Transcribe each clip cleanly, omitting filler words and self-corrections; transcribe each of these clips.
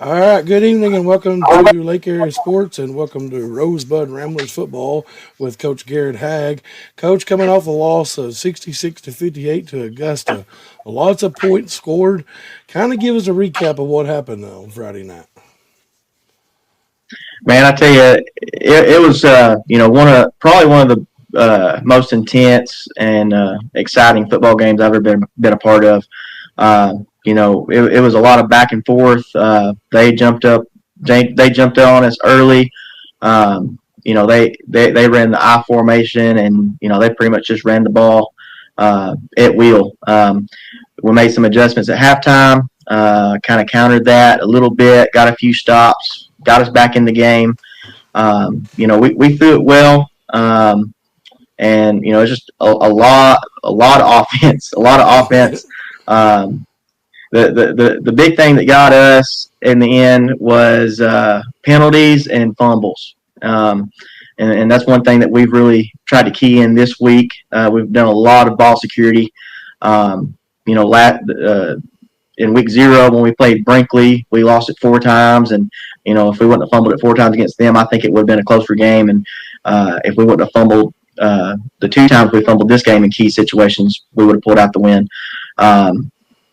All right, good evening and welcome to Lake Area Sports and welcome to Rosebud Ramblers football with Coach Garrett Haag. Coach coming off a loss of 66 to 58 to Augusta. Lots of points scored. Kind of give us a recap of what happened on Friday night. Man, I tell you, it was one of the most intense and exciting football games I've ever been a part of. It was a lot of back and forth. They jumped up, they jumped on us early. They ran the I formation, and they pretty much just ran the ball at will. We made some adjustments at halftime, kind of countered that a little bit, got a few stops, got us back in the game. We threw it well. It's just a lot of offense, a lot of offense. The big thing that got us in the end was penalties and fumbles. And that's one thing that we've really tried to key in this week. We've done a lot of ball security. In week 0 when we played Brinkley, we lost it 4 times, and if we wouldn't have fumbled it 4 times against them, I think it would have been a closer game. And if we wouldn't have fumbled the 2 times we fumbled this game in key situations, we would have pulled out the win.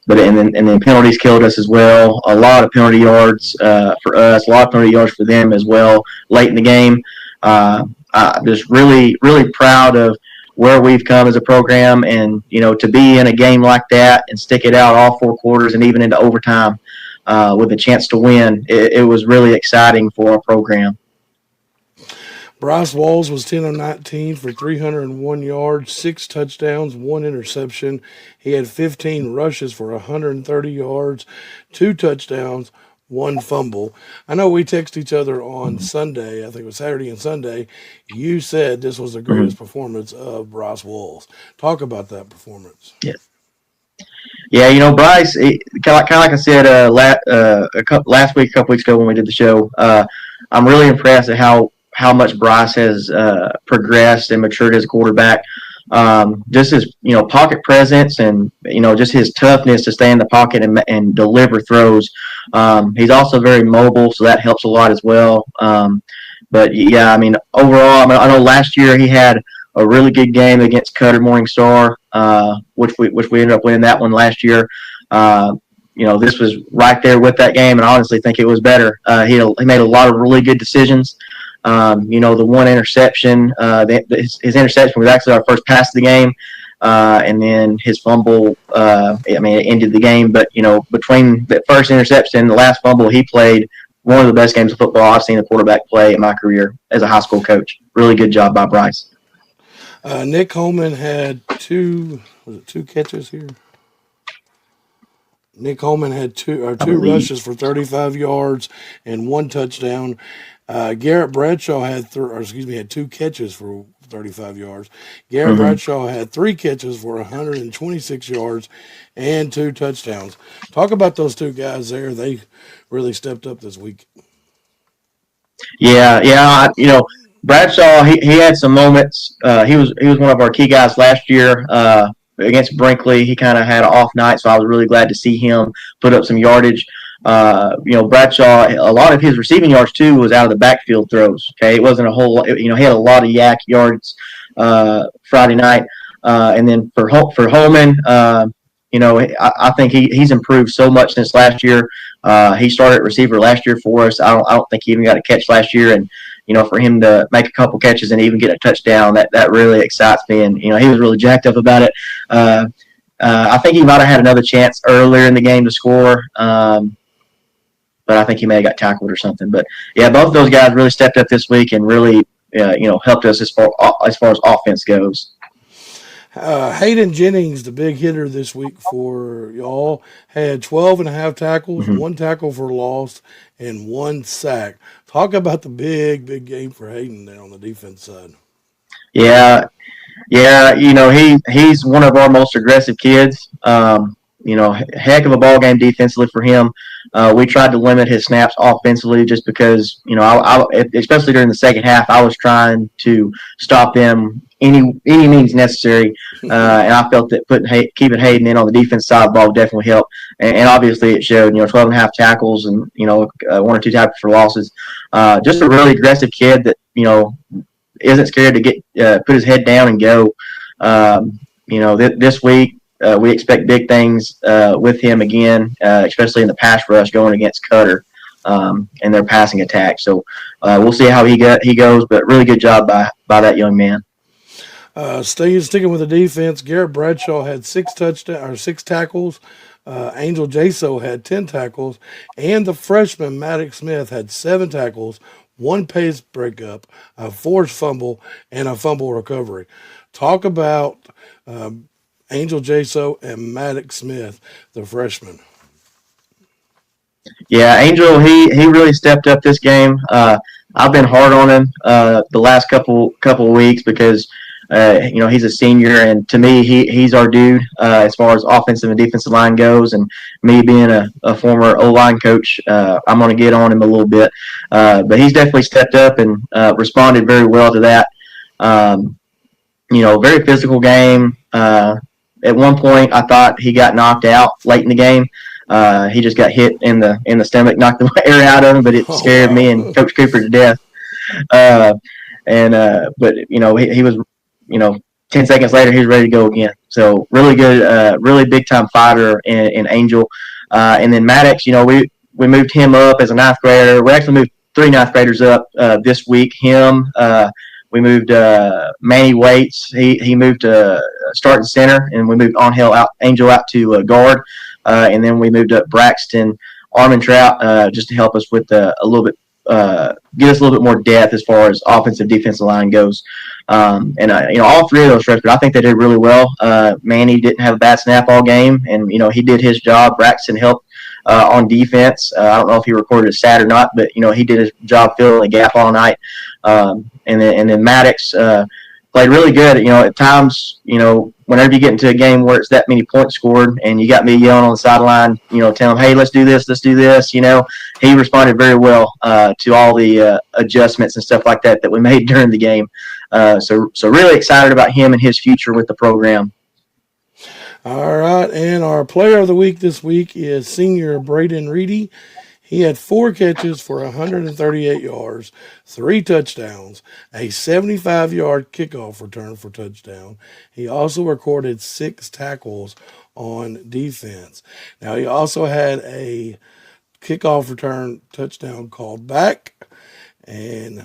But then penalties killed us as well. A lot of penalty yards for us, a lot of penalty yards for them as well late in the game. I'm just really, really proud of where we've come as a program, and to be in a game like that and stick it out all 4 quarters and even into overtime with a chance to win, it was really exciting for our program. Bryce Walls was 10 of 19 for 301 yards, 6 touchdowns, 1 interception. He had 15 rushes for 130 yards, 2 touchdowns, 1 fumble. I know we texted each other on Sunday, I think it was Saturday and Sunday. You said this was the greatest performance of Bryce Walls. Talk about that performance. Yeah, Bryce, kind of like I said last week, a couple weeks ago when we did the show, I'm really impressed at how much Bryce has progressed and matured as a quarterback. Just his pocket presence and just his toughness to stay in the pocket and deliver throws. He's also very mobile, so that helps a lot as well. But yeah, I mean, overall, I know last year he had a really good game against Cutter Morningstar, which we ended up winning that one last year. This was right there with that game, and I honestly think it was better. He made a lot of really good decisions. The one interception, his interception was actually our first pass of the game, and then his fumble, it ended the game. But, between the first interception and the last fumble, he played one of the best games of football I've seen a quarterback play in my career as a high school coach. Really good job by Bryce. Nick Holman had two catches here? Nick Holman had two rushes for 35 yards and 1 touchdown. Garrett Bradshaw had 2 catches for 35 yards. Garrett Bradshaw had 3 catches for 126 yards and 2 touchdowns. Talk about those 2 guys there. They really stepped up this week. Yeah. Bradshaw, he had some moments. He was one of our key guys last year against Brinkley. He kind of had an off night, so I was really glad to see him put up some yardage. Bradshaw, a lot of his receiving yards too was out of the backfield throws. Okay, it wasn't a whole. He had a lot of yak yards Friday night, and then for Holman, I think he's improved so much since last year. He started at receiver last year for us. I don't think he even got a catch last year, and for him to make a couple catches and even get a touchdown, that really excites me. And he was really jacked up about it. I think he might have had another chance earlier in the game to score. But I think he may have got tackled or something. But yeah, both of those guys really stepped up this week and really, helped us as far as offense goes. Hayden Jennings, the big hitter this week for y'all, had 12.5 tackles, 1 tackle for loss, and 1 sack. Talk about the big game for Hayden there on the defense side. Yeah. He's one of our most aggressive kids. Heck of a ball game defensively for him. We tried to limit his snaps offensively just because, I especially during the second half, I was trying to stop them, any means necessary. And I felt that keeping Hayden in on the defense side of the ball definitely helped. And obviously it showed. 12 and a half tackles and 1 or 2 tackles for losses. Just a really aggressive kid that isn't scared to get put his head down and go. This week we expect big things with him again, especially in the pass rush going against Cutter and their passing attack. So we'll see how he goes, but really good job by that young man. Sticking with the defense, Garrett Bradshaw had 6 tackles. Angel Jaso had 10 tackles, and the freshman Maddox Smith had 7 tackles, 1 pace breakup, a forced fumble, and a fumble recovery. Talk about Angel Jaso and Maddox Smith, the freshman. Yeah, Angel, he really stepped up this game. I've been hard on him the last couple of weeks because he's a senior, and to me, he's our dude as far as offensive and defensive line goes. And me being a former O-line coach, I'm going to get on him a little bit. But he's definitely stepped up and responded very well to that. Very physical game. At one point, I thought he got knocked out late in the game. He just got hit in the stomach, knocked the air out of him, but it scared me and Coach Cooper to death. But he was, 10 seconds later, he was ready to go again. So really good, really big time fighter in Angel. And then Maddox, we moved him up as a 9th grader. We actually moved 3 9th graders up this week. We moved Manny Waits. He moved to starting center, and we moved Angel out to guard. And then we moved up Braxton Armentrout just to help us with a little bit, get us a little bit more depth as far as offensive defensive line goes. All 3 of those freshmen, I think they did really well. Manny didn't have a bad snap all game, and he did his job. Braxton helped on defense. I don't know if he recorded a stat or not, but he did his job filling the gap all night. And then Maddox played really good. At times, whenever you get into a game where it's that many points scored, and you got me yelling on the sideline, telling him, "Hey, let's do this." He responded very well to all the adjustments and stuff like that we made during the game. So really excited about him and his future with the program. All right, and our player of the week this week is senior Braden Reedy. He had 4 catches for 138 yards, 3 touchdowns, a 75-yard kickoff return for touchdown. He also recorded 6 tackles on defense. Now, he also had a kickoff return touchdown called back, and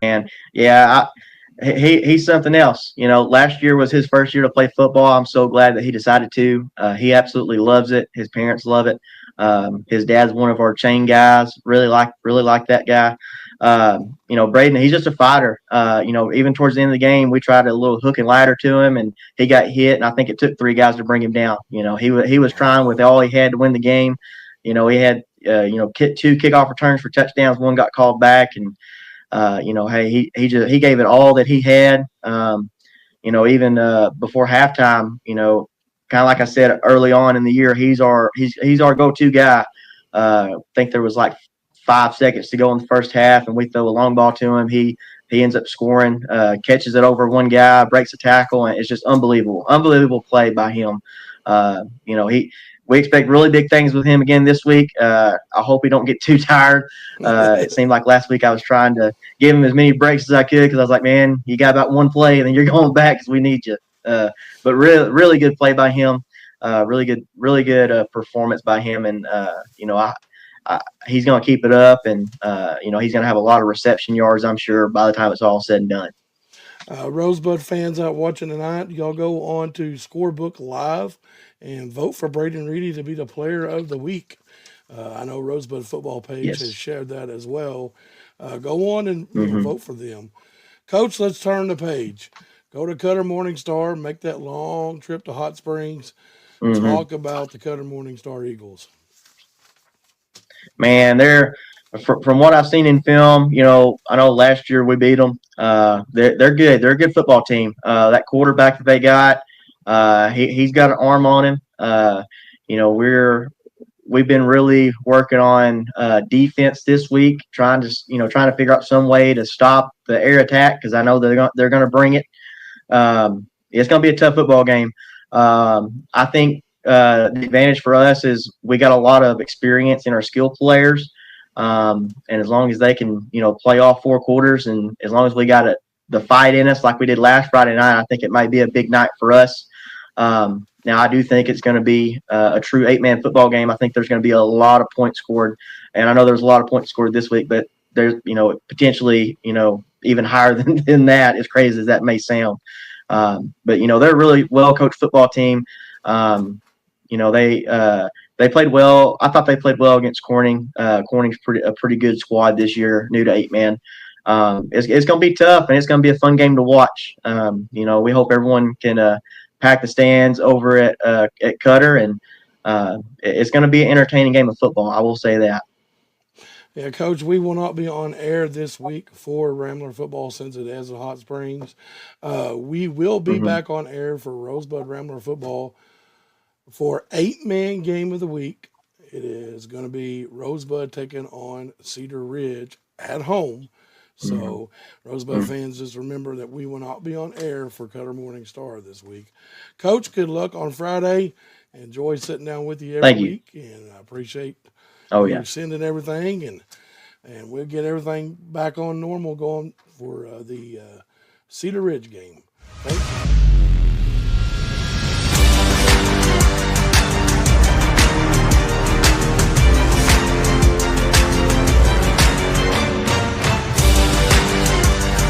And yeah, he's something else. Last year was his first year to play football. I'm so glad that he decided to. He absolutely loves it. His parents love it. His dad's one of our chain guys. Really like that guy. Braden, he's just a fighter. Even towards the end of the game, we tried a little hook and ladder to him, and he got hit. And I think it took 3 guys to bring him down. He was trying with all he had to win the game. He had 2 kickoff returns for touchdowns. 1 got called back, and hey, he gave it all that he had. Even before halftime, kind of like I said early on in the year, he's our go-to guy. I think there was like 5 seconds to go in the first half, and we throw a long ball to him. He ends up scoring, catches it over one guy, breaks a tackle, and it's just unbelievable play by him. We expect really big things with him again this week. I hope he don't get too tired. It seemed like last week I was trying to give him as many breaks as I could because I was like, man, you got about one play and then you're going back because we need you. But really good play by him. Really good performance by him, and he's going to keep it up, and he's going to have a lot of reception yards, I'm sure, by the time it's all said and done. Rosebud fans out watching tonight, y'all go on to Scorebook Live and vote for Braden Reedy to be the player of the week. I know Rosebud football page has Yes. shared that as well. Go on and Mm-hmm. vote for them. Coach, let's turn the page. Go to Cutter Morningstar, make that long trip to Hot Springs. Mm-hmm. Talk about the Cutter Morningstar Eagles. Man, from what I've seen in film, I know last year we beat them. They're good. They're a good football team. That quarterback that they got, he's got an arm on him. You know, we've been really working on defense this week, trying to figure out some way to stop the air attack because I know they're going to bring it. It's going to be a tough football game. I think the advantage for us is we got a lot of experience in our skill players, and as long as they can, play all 4 quarters, and as long as we got the fight in us like we did last Friday night, I think it might be a big night for us. Now, I do think it's going to be a true 8-man football game. I think there's going to be a lot of points scored, and I know there's a lot of points scored this week, but there's, potentially, even higher than that, as crazy as that may sound. But they're a really well coached football team. They played well. I thought they played well against Corning. Corning's a pretty good squad this year, new to 8-man. It's going to be tough, and it's going to be a fun game to watch. We hope everyone can pack the stands over at Cutter, and it's going to be an entertaining game of football. I will say that. Yeah, Coach, we will not be on air this week for Rambler football since it is at Hot Springs. We will be Mm-hmm. back on air for Rosebud Rambler football for 8-man game of the week. It is going to be Rosebud taking on Cedar Ridge at home. So, Rosebud Mm-hmm. fans, just remember that we will not be on air for Cutter Morning Star this week. Coach, good luck on Friday. Enjoy sitting down with you every Thank you. week, and I appreciate Oh you yeah. sending everything, and we'll get everything back on normal going for the Cedar Ridge game. Thank you.